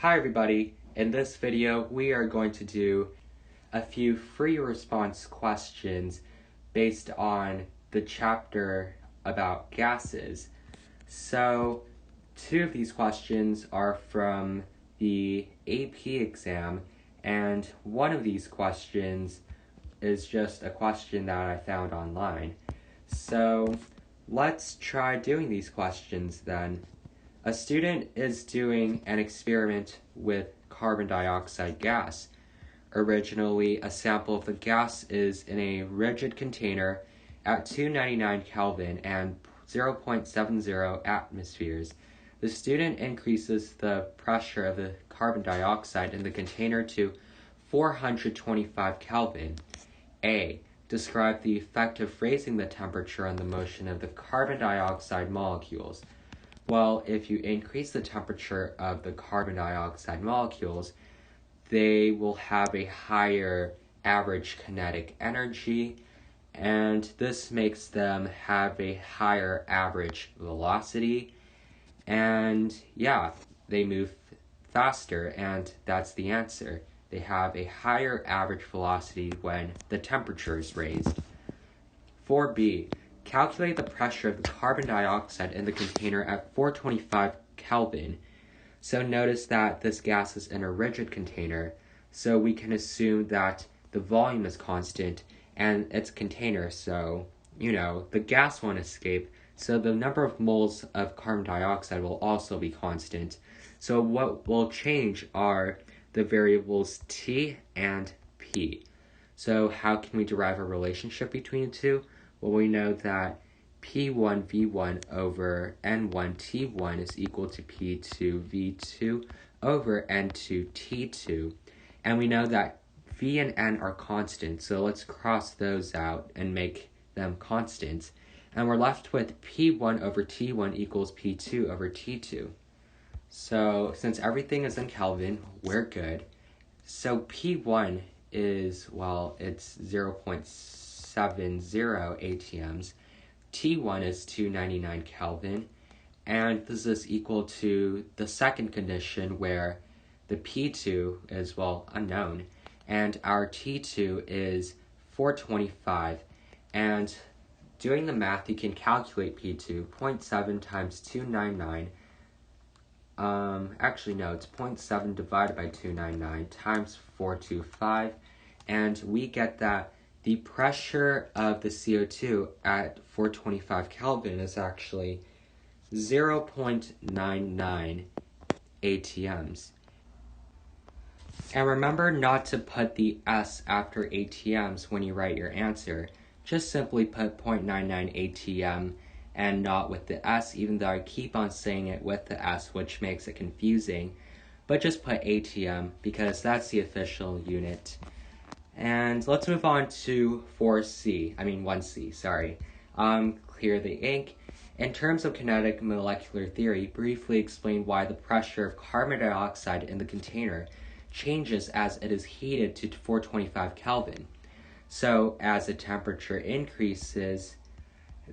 Hi everybody, in this video we are going to do a few free response questions based on the chapter about gases. So, two of these questions are from the AP exam, and one of these questions is just a question that I found online. So, let's try doing these questions then. A student is doing an experiment with carbon dioxide gas. Originally, a sample of the gas is in a rigid container at 299 Kelvin and 0.70 atmospheres. The student increases the pressure of the carbon dioxide in the container to 425 Kelvin. A. Describe the effect of raising the temperature on the motion of the carbon dioxide molecules. Well, if you increase the temperature of the carbon dioxide molecules, they will have a higher average kinetic energy, and this makes them have a higher average velocity, and they move faster, and that's the answer. They have a higher average velocity when the temperature is raised. 4b. Calculate the pressure of the carbon dioxide in the container at 425 Kelvin. So notice that this gas is in a rigid container, so we can assume that the volume is constant and it's a container, so, the gas won't escape, so the number of moles of carbon dioxide will also be constant. So what will change are the variables T and P. So how can we derive a relationship between the two? Well, we know that P1V1 over N1T1 is equal to P2V2 over N2T2. And we know that V and N are constant, so let's cross those out and make them constant. And we're left with P1 over T1 equals P2 over T2. So since everything is in Kelvin, we're good. So P1 is, it's 0.70 atms. T1 is 299 Kelvin, and this is equal to the second condition where the P2 is, unknown, and our T2 is 425, and doing the math, you can calculate P2, 0.7 times 299, it's 0.7 divided by 299 times 425, and we get that the pressure of the CO2 at 425 Kelvin is actually 0.99 atms. And remember not to put the S after atms when you write your answer. Just simply put 0.99 atm and not with the S, even though I keep on saying it with the S, which makes it confusing. But just put atm because that's the official unit. And let's move on to 1C, sorry. Clear the ink. In terms of kinetic molecular theory, briefly explain why the pressure of carbon dioxide in the container changes as it is heated to 425 Kelvin. So, as the temperature increases,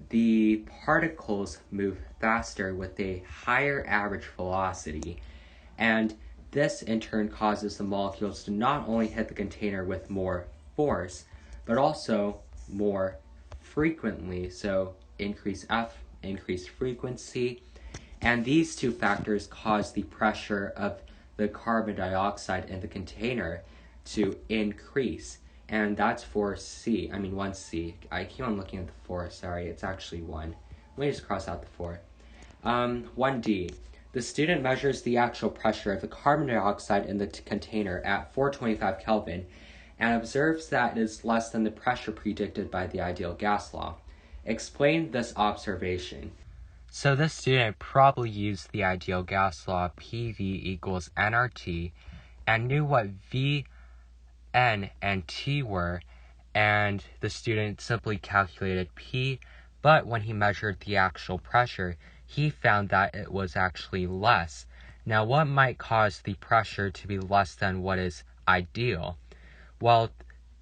the particles move faster with a higher average velocity, and this in turn causes the molecules to not only hit the container with more force, but also more frequently, so increase F, increase frequency, and these two factors cause the pressure of the carbon dioxide in the container to increase, and that's 1C. I keep on looking at the 4, sorry, it's actually 1. Let me just cross out the 4. 1D. The student measures the actual pressure of the carbon dioxide in the container at 425 Kelvin and observes that it is less than the pressure predicted by the ideal gas law. Explain this observation. So this student probably used the ideal gas law PV equals nRT and knew what V, N, and T were, and the student simply calculated P, but when he measured the actual pressure, he found that it was actually less. Now, what might cause the pressure to be less than what is ideal? Well,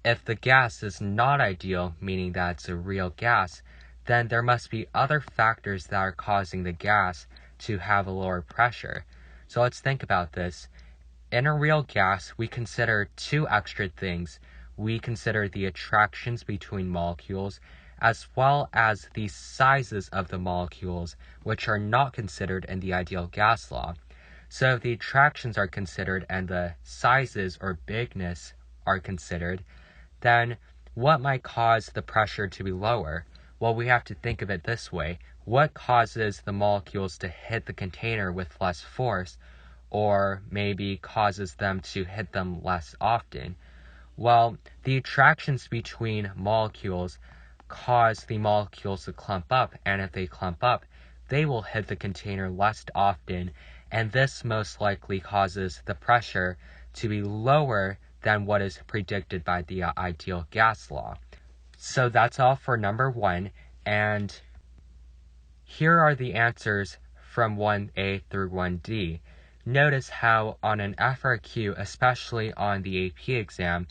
if the gas is not ideal, meaning that it's a real gas, then there must be other factors that are causing the gas to have a lower pressure. So let's think about this. in a real gas, we consider two extra things. We consider the attractions between molecules, as well as the sizes of the molecules, which are not considered in the ideal gas law. So if the attractions are considered and the sizes or bigness are considered, then what might cause the pressure to be lower? Well, we have to think of it this way. What causes the molecules to hit the container with less force, or maybe causes them to hit them less often? Well, the attractions between molecules cause the molecules to clump up, and if they clump up, they will hit the container less often, and this most likely causes the pressure to be lower than what is predicted by the ideal gas law. So that's all for number 1, and here are the answers from 1A through 1D. Notice how on an FRQ, especially on the AP exam,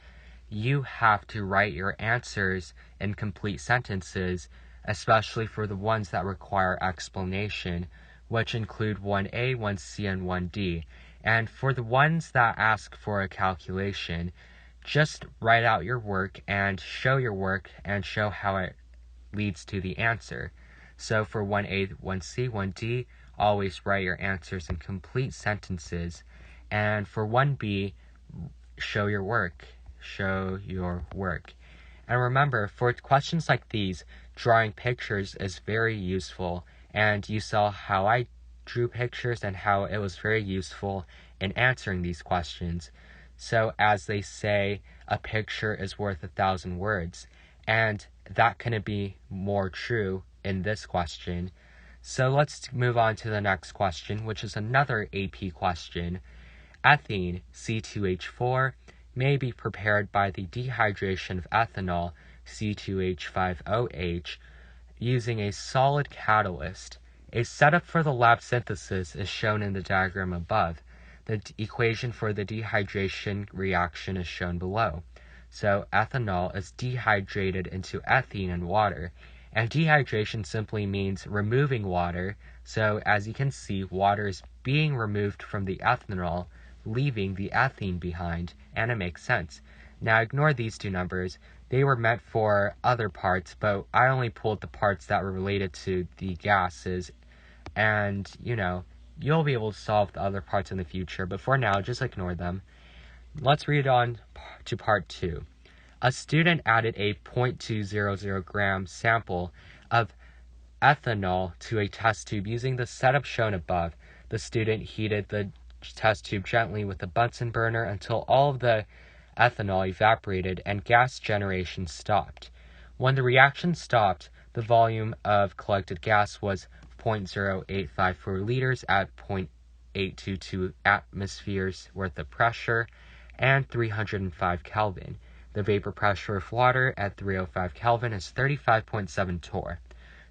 you have to write your answers in complete sentences, especially for the ones that require explanation, which include 1A, 1C, and 1D. And for the ones that ask for a calculation, just write out your work and show your work and show how it leads to the answer. So for 1A, 1C, 1D, always write your answers in complete sentences. And for 1B, show your work. And remember, for questions like these, drawing pictures is very useful. And you saw how I drew pictures and how it was very useful in answering these questions. So as they say, a picture is worth 1,000 words. And that couldn't be more true in this question. So let's move on to the next question, which is another AP question. Ethene, C2H4, may be prepared by the dehydration of ethanol, C2H5OH, using a solid catalyst. A setup for the lab synthesis is shown in the diagram above. The equation for the dehydration reaction is shown below. So ethanol is dehydrated into ethene and water, and dehydration simply means removing water. So as you can see, water is being removed from the ethanol, leaving the ethene behind, and it makes sense. Now ignore these two numbers. They were meant for other parts, but I only pulled the parts that were related to the gases, and you'll be able to solve the other parts in the future, but for now, just ignore them. Let's read on to part 2. A student added a 0.200 gram sample of ethanol to a test tube using the setup shown above. The student heated the test tube gently with a Bunsen burner until all of the ethanol evaporated and gas generation stopped. When the reaction stopped, the volume of collected gas was 0.0854 liters at 0.822 atmospheres worth of pressure and 305 Kelvin. The vapor pressure of water at 305 Kelvin is 35.7 torr.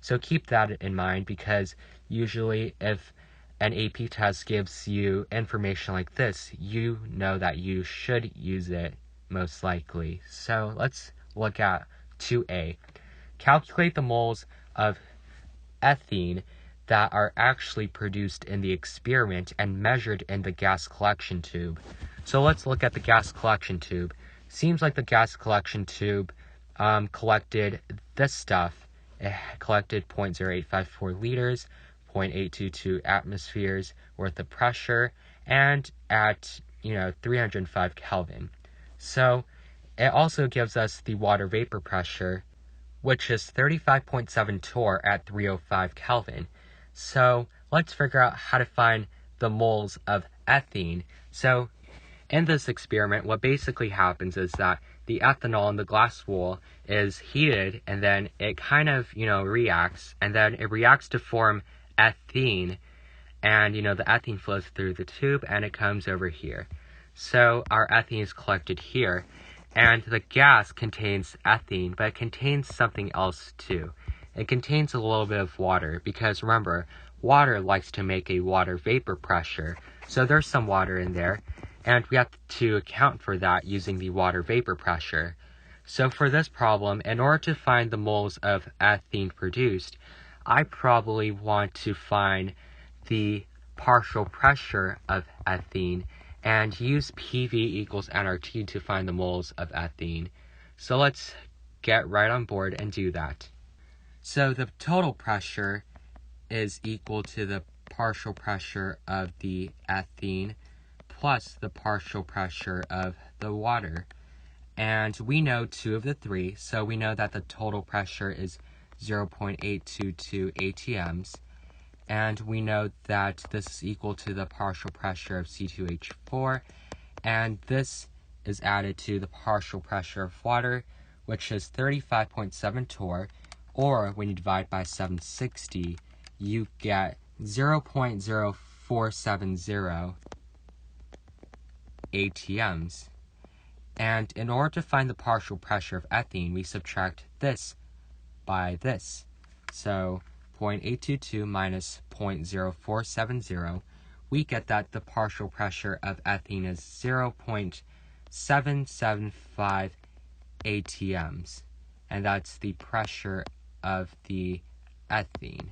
So keep that in mind, because usually if an AP test gives you information like this, you know that you should use it most likely. So let's look at 2A. Calculate the moles of ethene that are actually produced in the experiment and measured in the gas collection tube. So let's look at the gas collection tube. Seems like the gas collection tube collected this stuff. It collected 0.0854 liters, 0.822 atmospheres worth of pressure, and at 305 Kelvin. So it also gives us the water vapor pressure, which is 35.7 torr at 305 Kelvin. So let's figure out how to find the moles of ethene. So in this experiment, what basically happens is that the ethanol in the glass wool is heated, and then it kind of, reacts, and then it reacts to form ethene, and, the ethene flows through the tube, and it comes over here. So our ethene is collected here, and the gas contains ethene, but it contains something else too. It contains a little bit of water, because remember, water likes to make a water vapor pressure, so there's some water in there, and we have to account for that using the water vapor pressure. So for this problem, in order to find the moles of ethene produced, I probably want to find the partial pressure of ethene, and use PV equals nRT to find the moles of ethene. So let's get right on board and do that. So the total pressure is equal to the partial pressure of the ethene plus the partial pressure of the water. And we know two of the three, so we know that the total pressure is 0.822 atms. And we know that this is equal to the partial pressure of C2H4, and this is added to the partial pressure of water, which is 35.7 torr, or when you divide by 760, you get 0.0470 atms. And in order to find the partial pressure of ethene, we subtract this by this. So 0.822 minus 0.0470, we get that the partial pressure of ethene is 0.775 atms, and that's the pressure of the ethene.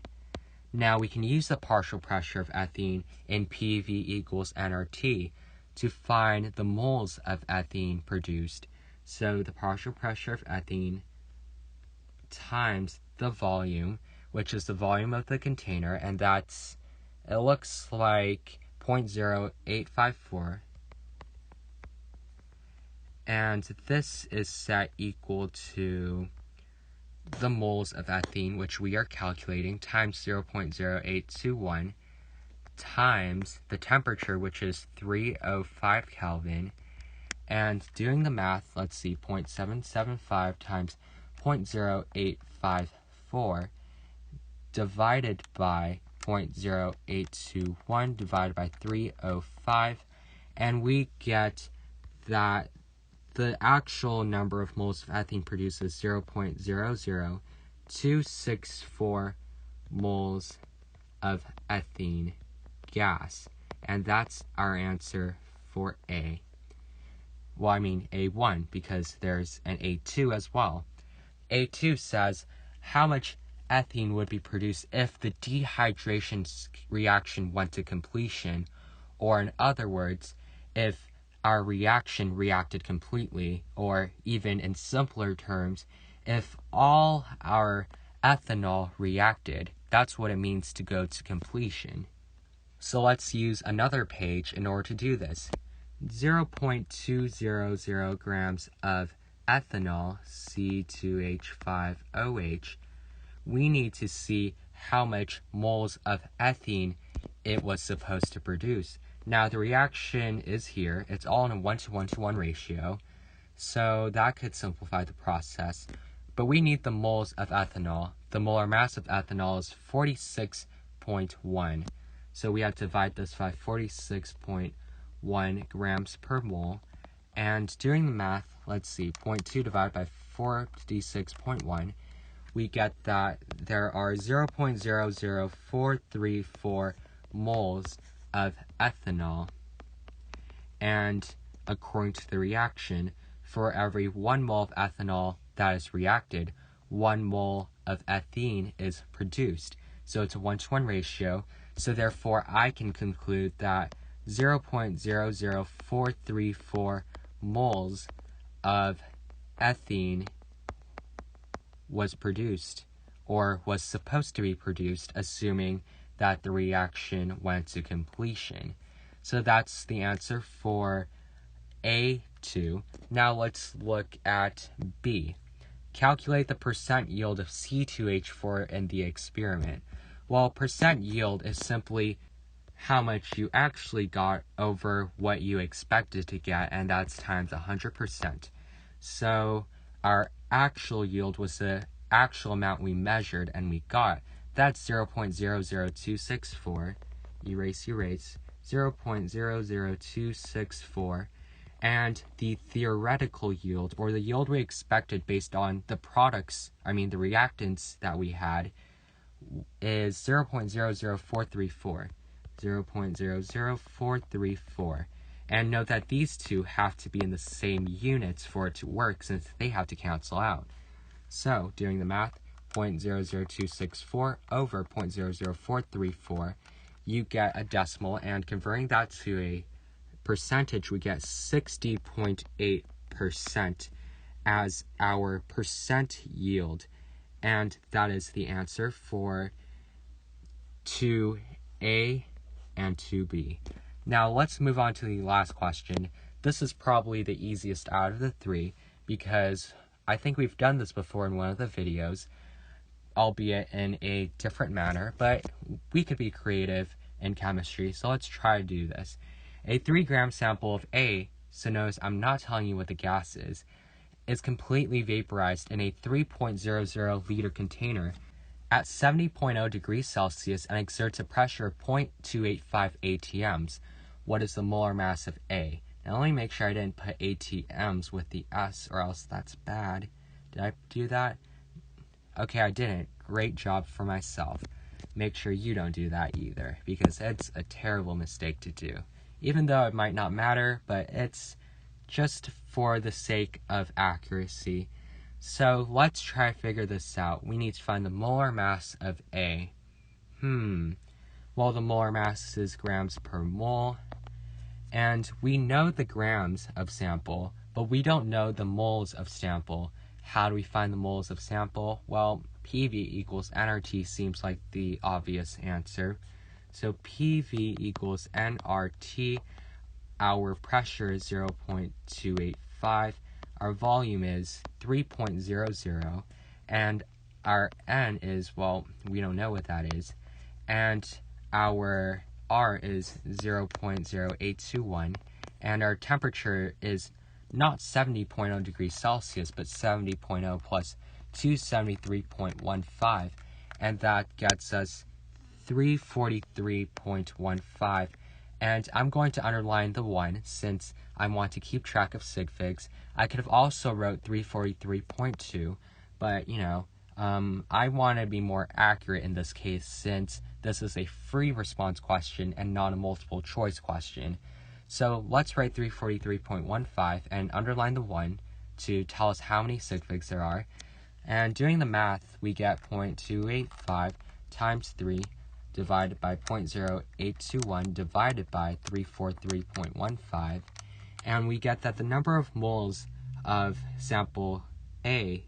Now we can use the partial pressure of ethene in PV equals nRT to find the moles of ethene produced. So the partial pressure of ethene times the volume, which is the volume of the container, and it looks like 0.0854. And this is set equal to the moles of ethene, which we are calculating, times 0.0821, times the temperature, which is 305 Kelvin. And doing the math, let's see, 0.775 times 0.0854 divided by 0.0821 divided by 305, and we get that the actual number of moles of ethene produced is 0.00264 moles of ethene gas, and that's our answer for A. Well, I mean A1, because there's an A2 as well. A2 says how much ethene would be produced if the dehydration reaction went to completion, or in other words, if our reaction reacted completely, or even in simpler terms, if all our ethanol reacted. That's what it means to go to completion. So let's use another page in order to do this. 0.200 grams of ethanol, C2H5OH, we need to see how much moles of ethene it was supposed to produce. Now the reaction is here. It's all in a 1:1:1 ratio, so that could simplify the process. But we need the moles of ethanol. The molar mass of ethanol is 46.1. So we have to divide this by 46.1 grams per mole. And doing the math, let's see, 0.2 divided by 46.1, we get that there are 0.00434 moles of ethanol. And according to the reaction, for every 1 mole of ethanol that is reacted, 1 mole of ethene is produced. So it's a 1:1 ratio. So therefore, I can conclude that 0.00434 moles of ethene was produced, or was supposed to be produced, assuming that the reaction went to completion. So that's the answer for A2. Now let's look at B. Calculate the percent yield of C2H4 in the experiment. Well, percent yield is simply how much you actually got over what you expected to get, and that's times 100%. So our actual yield was the actual amount we measured and we got. That's 0.00264. Erase, 0.00264. And the theoretical yield, or the yield we expected based on the the reactants that we had, is 0.00434. 0.00434. And note that these two have to be in the same units for it to work, since they have to cancel out. So, doing the math, 0.00264 over 0.00434, you get a decimal, and converting that to a percentage, we get 60.8% as our percent yield. And that is the answer for 2A and 2B. Now let's move on to the last question. This is probably the easiest out of the three because I think we've done this before in one of the videos, albeit in a different manner, but we could be creative in chemistry, so let's try to do this. A 3-gram sample of A, so notice I'm not telling you what the gas is completely vaporized in a 3.00 liter container at 70.0 degrees Celsius and exerts a pressure of 0.285 atms. What is the molar mass of A? Now let me make sure I didn't put atms with the S, or else that's bad. Did I do that? Okay, I didn't. Great job for myself. Make sure you don't do that either, because it's a terrible mistake to do. Even though it might not matter, but it's just for the sake of accuracy. So let's try to figure this out. We need to find the molar mass of A. Well, the molar mass is grams per mole, and we know the grams of sample, but we don't know the moles of sample. How do we find the moles of sample? Well, PV equals nRT seems like the obvious answer. So PV equals nRT. Our pressure is 0.285. Our volume is 3.00. And our N is, well, we don't know what that is. And our R is 0.0821. And our temperature is not 70.0 degrees Celsius, but 70.0 plus 273.15. And that gets us 343.15. And I'm going to underline the 1 since I want to keep track of sig figs. I could have also wrote 343.2, but I want to be more accurate in this case since this is a free response question and not a multiple choice question. So let's write 343.15 and underline the 1 to tell us how many sig figs there are. And doing the math, we get 0.285 times 3 divided by 0.0821 divided by 343.15, and we get that the number of moles of sample A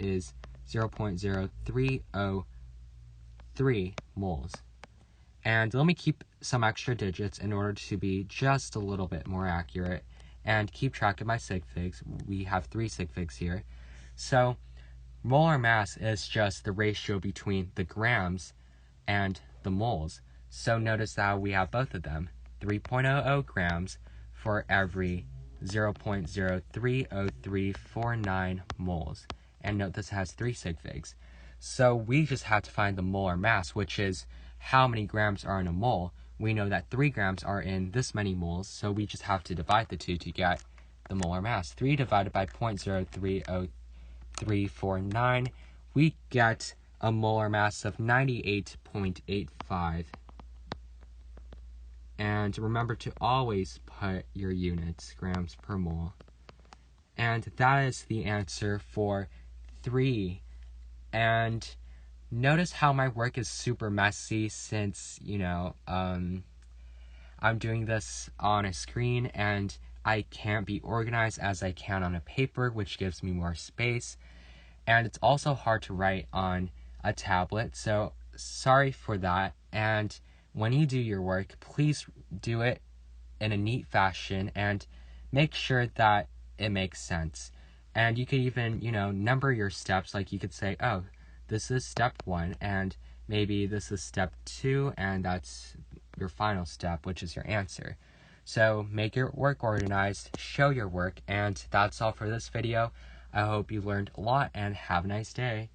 is 0.0303 moles. And let me keep some extra digits in order to be just a little bit more accurate and keep track of my sig figs. We have 3 sig figs here. So molar mass is just the ratio between the grams and the moles. So notice that we have both of them, 3.00 grams for every 0.030349 moles. And note this has 3 sig figs. So we just have to find the molar mass, which is how many grams are in a mole. We know that 3 grams are in this many moles, so we just have to divide the two to get the molar mass. 3 divided by 0.030349, we get a molar mass of 98.85. And remember to always put your units, grams per mole. And that is the answer for 3. And notice how my work is super messy since, I'm doing this on a screen and I can't be organized as I can on a paper, which gives me more space. And it's also hard to write on a tablet, so sorry for that. And when you do your work, please do it in a neat fashion and make sure that it makes sense. And you could even, number your steps. Like you could say, oh, this is step 1, and maybe this is step 2, and that's your final step, which is your answer. So make your work organized, show your work, and that's all for this video. I hope you learned a lot, and have a nice day.